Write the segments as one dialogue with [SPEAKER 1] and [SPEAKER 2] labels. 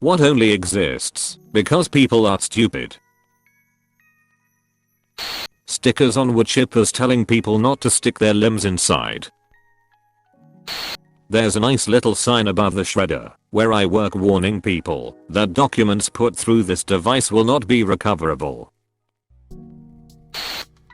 [SPEAKER 1] What only exists because people are stupid. Stickers on wood chippers telling people not to stick their limbs inside. There's a nice little sign above the shredder where I work warning people that documents put through this device will not be recoverable.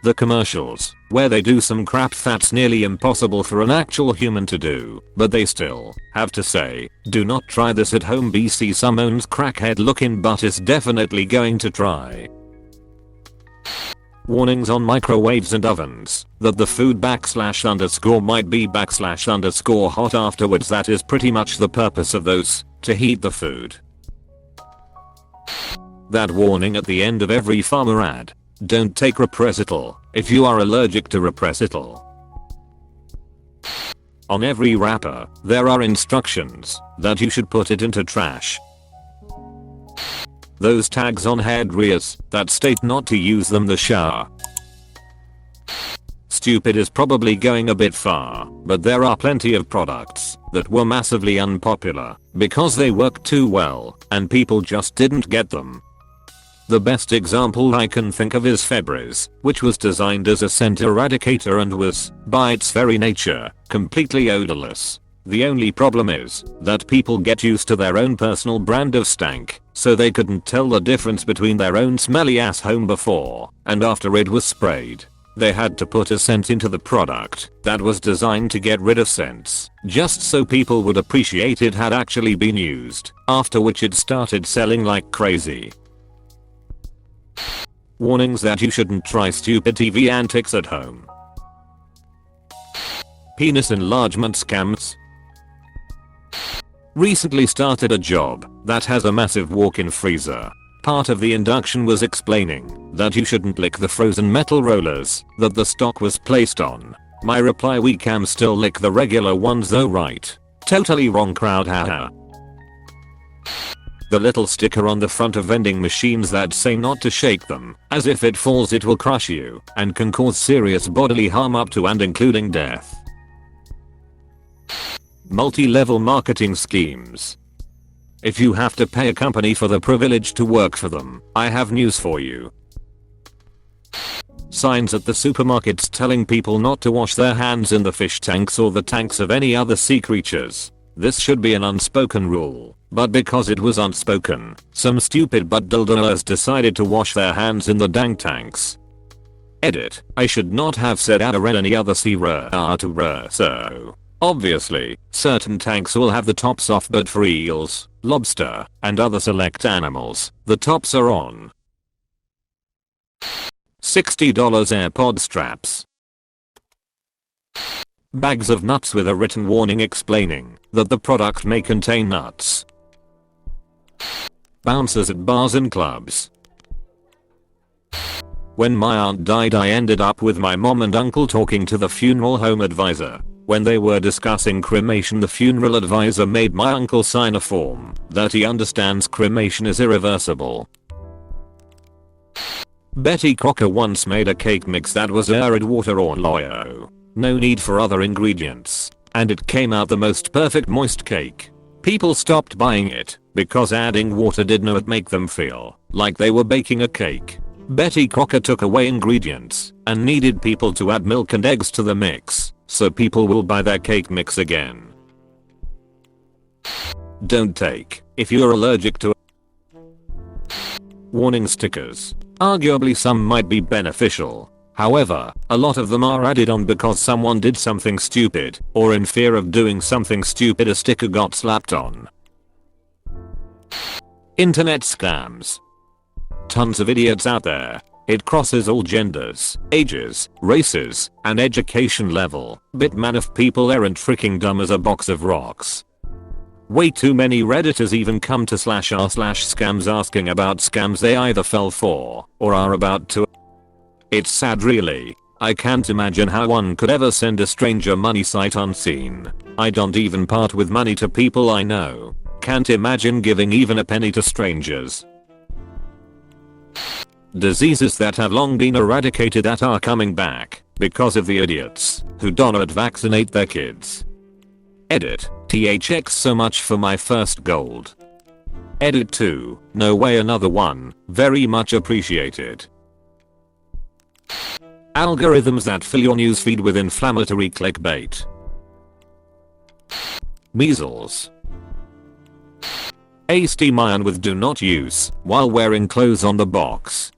[SPEAKER 1] The commercials, where they do some crap that's nearly impossible for an actual human to do, but they still have to say, do not try this at home BC someone's crackhead looking butt is definitely going to try. Warnings on microwaves and ovens, that the food / might be / hot afterwards. That is pretty much the purpose of those, to heat the food. That warning at the end of every farmer ad. Don't take Repressital if you are allergic to Repressital. On every wrapper, there are instructions that you should put it into trash. Those tags on headgears that state not to use them the shower. Stupid is probably going a bit far, but there are plenty of products that were massively unpopular because they worked too well and people just didn't get them. The best example I can think of is Febreze, which was designed as a scent eradicator and was, by its very nature, completely odorless. The only problem is that people get used to their own personal brand of stank, so they couldn't tell the difference between their own smelly ass home before and after it was sprayed. They had to put a scent into the product that was designed to get rid of scents, just so people would appreciate it had actually been used, after which it started selling like crazy. Warnings that you shouldn't try stupid TV antics at home. Penis enlargement scams. Recently started a job that has a massive walk-in freezer. Part of the induction was explaining that you shouldn't lick the frozen metal rollers that the stock was placed on. My reply: we can still lick the regular ones though, right? Totally wrong crowd, haha. The little sticker on the front of vending machines that say not to shake them, as if it falls it will crush you and can cause serious bodily harm up to and including death. Multi-level marketing schemes. If you have to pay a company for the privilege to work for them, I have news for you. Signs at the supermarkets telling people not to wash their hands in the fish tanks or the tanks of any other sea creatures. This should be an unspoken rule, but because it was unspoken, some stupid butt dildoers decided to wash their hands in the dang tanks. Edit: I should not have said add or any other sea so. Obviously, certain tanks will have the tops off, but for eels, lobster, and other select animals, the tops are on. $60 AirPod straps. Bags of nuts with a written warning explaining that the product may contain nuts. Bouncers at bars and clubs. When my aunt died, I ended up with my mom and uncle talking to the funeral home advisor. When they were discussing cremation, the funeral advisor made my uncle sign a form that he understands cremation is irreversible. Betty Crocker once made a cake mix that was arid water or loyo. No need for other ingredients, and it came out the most perfect moist cake. People stopped buying it because adding water did not make them feel like they were baking a cake. Betty Crocker took away ingredients and needed people to add milk and eggs to the mix, so people will buy their cake mix again. Don't take if you're allergic to warning stickers. Arguably some might be beneficial. However, a lot of them are added on because someone did something stupid, or in fear of doing something stupid a sticker got slapped on. Internet scams. Tons of idiots out there. It crosses all genders, ages, races, and education level. Bit man of people aren't freaking dumb as a box of rocks. Way too many redditors even come to /r/scams asking about scams they either fell for or are about to. It's sad really. I can't imagine how one could ever send a stranger money sight unseen. I don't even part with money to people I know. Can't imagine giving even a penny to strangers. Diseases that have long been eradicated that are coming back because of the idiots who do not vaccinate their kids. Edit: THX so much for my first gold. Edit 2. No way, another one. Very much appreciated. Algorithms that fill your newsfeed with inflammatory clickbait. Measles. A iron with do not use while wearing clothes on the box.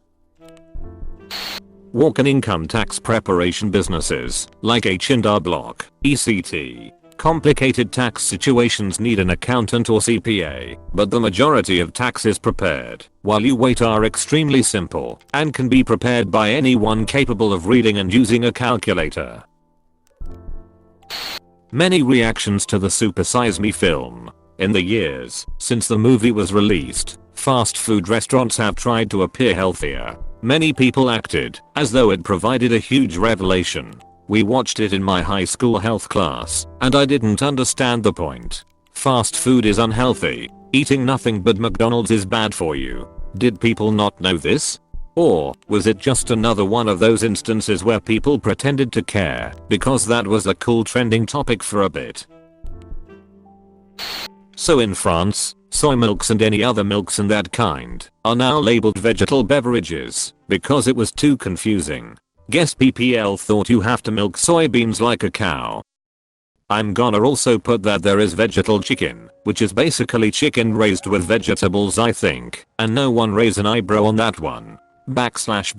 [SPEAKER 1] Walk-in income tax preparation businesses like H&R Block, ECT. Complicated tax situations need an accountant or CPA, but the majority of taxes prepared while you wait are extremely simple and can be prepared by anyone capable of reading and using a calculator. Many reactions to the Super Size Me film. In the years since the movie was released, fast food restaurants have tried to appear healthier. Many people acted as though it provided a huge revelation. We watched it in my high school health class, and I didn't understand the point. Fast food is unhealthy. Eating nothing but McDonald's is bad for you. Did people not know this? Or was it just another one of those instances where people pretended to care because that was a cool trending topic for a bit? So in France, soy milks and any other milks and that kind are now labeled vegetal beverages because it was too confusing. Guess PPL thought you have to milk soybeans like a cow. I'm gonna also put that there is vegetal chicken, which is basically chicken raised with vegetables I think, and no one raise an eyebrow on that one. ///___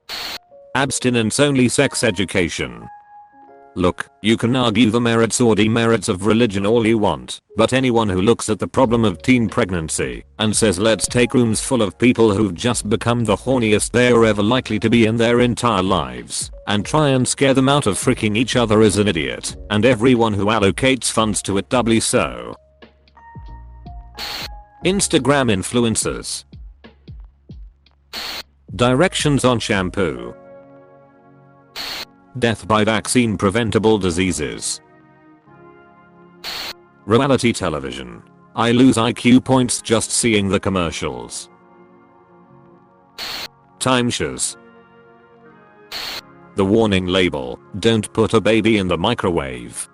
[SPEAKER 1] // Abstinence only sex education. Look, you can argue the merits or demerits of religion all you want, but anyone who looks at the problem of teen pregnancy and says let's take rooms full of people who've just become the horniest they're ever likely to be in their entire lives and try and scare them out of freaking each other is an idiot, and everyone who allocates funds to it doubly so. Instagram influencers. Directions on shampoo. Death by vaccine preventable diseases. Reality television. I lose IQ points just seeing the commercials. Timeshares. The warning label, don't put a baby in the microwave.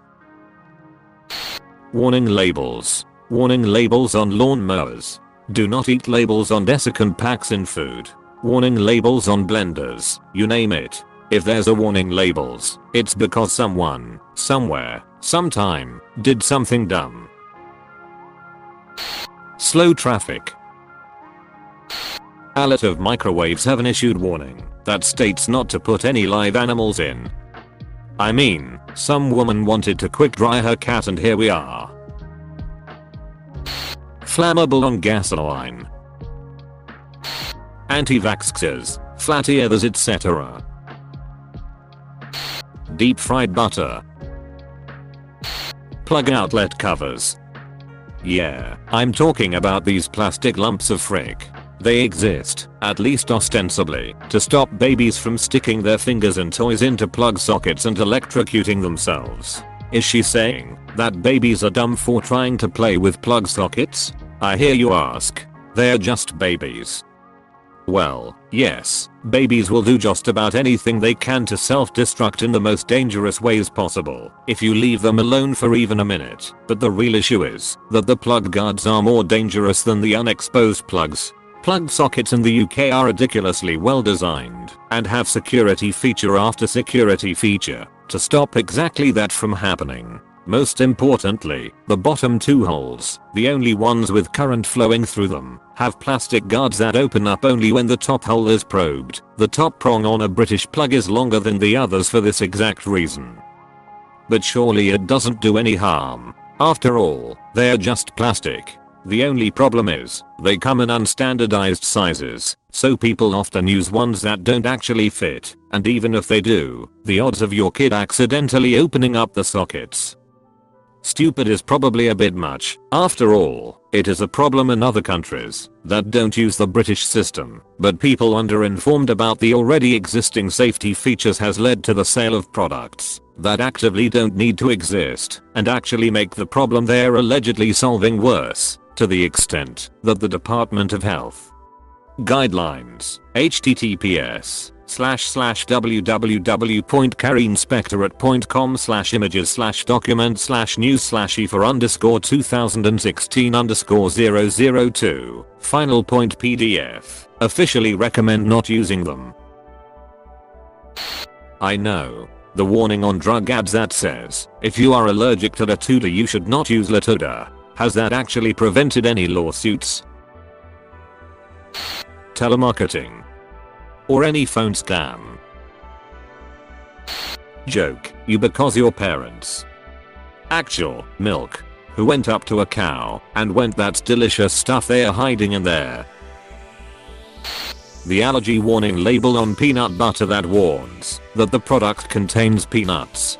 [SPEAKER 1] Warning labels. Warning labels on lawn mowers. Do not eat labels on desiccant packs in food. Warning labels on blenders, you name it. If there's a warning labels, it's because someone, somewhere, sometime, did something dumb. Slow traffic. A lot of microwaves have an issued warning that states not to put any live animals in. I mean, some woman wanted to quick dry her cat and here we are. Flammable on gasoline. Anti-vaxxers, flat earthers etc. Deep fried butter. Plug outlet covers. Yeah, I'm talking about these plastic lumps of frick. They exist, at least ostensibly, to stop babies from sticking their fingers and toys into plug sockets and electrocuting themselves. Is she saying that babies are dumb for trying to play with plug sockets? I hear you ask. They're just babies. Well, yes, babies will do just about anything they can to self-destruct in the most dangerous ways possible if you leave them alone for even a minute, but the real issue is that the plug guards are more dangerous than the unexposed plugs. Plug sockets in the UK are ridiculously well designed and have security feature after security feature to stop exactly that from happening. Most importantly, the bottom two holes, the only ones with current flowing through them, have plastic guards that open up only when the top hole is probed. The top prong on a British plug is longer than the others for this exact reason. But surely it doesn't do any harm. After all, they're just plastic. The only problem is, they come in unstandardized sizes, so people often use ones that don't actually fit, and even if they do, the odds of your kid accidentally opening up the sockets. Stupid is probably a bit much. After all, it is a problem in other countries that don't use the British system, but people underinformed about the already existing safety features has led to the sale of products that actively don't need to exist and actually make the problem they're allegedly solving worse, to the extent that the Department of Health Guidelines, https www.carinspector@point.com/images/documents/news/efor_2016_002 final point PDF. Officially recommend not using them. I know. The warning on drug ads that says, if you are allergic to Latuda you should not use Latuda. Has that actually prevented any lawsuits? Telemarketing. Or any phone scam? Joke, you because your parents. Actual, milk. Who went up to a cow and went that's delicious stuff they are hiding in there. The allergy warning label on peanut butter that warns that the product contains peanuts.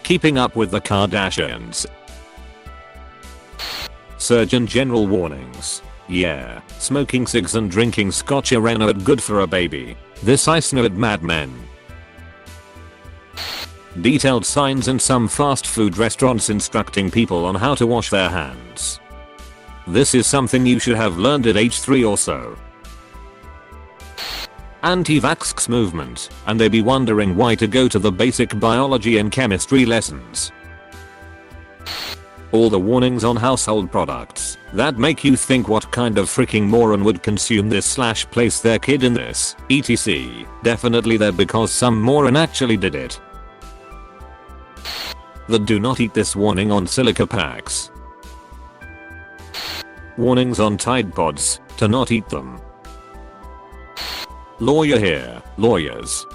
[SPEAKER 1] Keeping up with the Kardashians. Surgeon General warnings. Yeah, smoking cigs and drinking scotch are not good for a baby. This I snowed Mad Men. Detailed signs in some fast food restaurants instructing people on how to wash their hands. This is something you should have learned at age 3 or so. Anti-vaxx movement, and they be wondering why to go to the basic biology and chemistry lessons. All the warnings on household products that make you think what kind of freaking moron would consume this / place their kid in this, etc. Definitely there because some moron actually did it. The do not eat this warning on silica packs. Warnings on Tide Pods, to not eat them. Lawyer here, lawyers.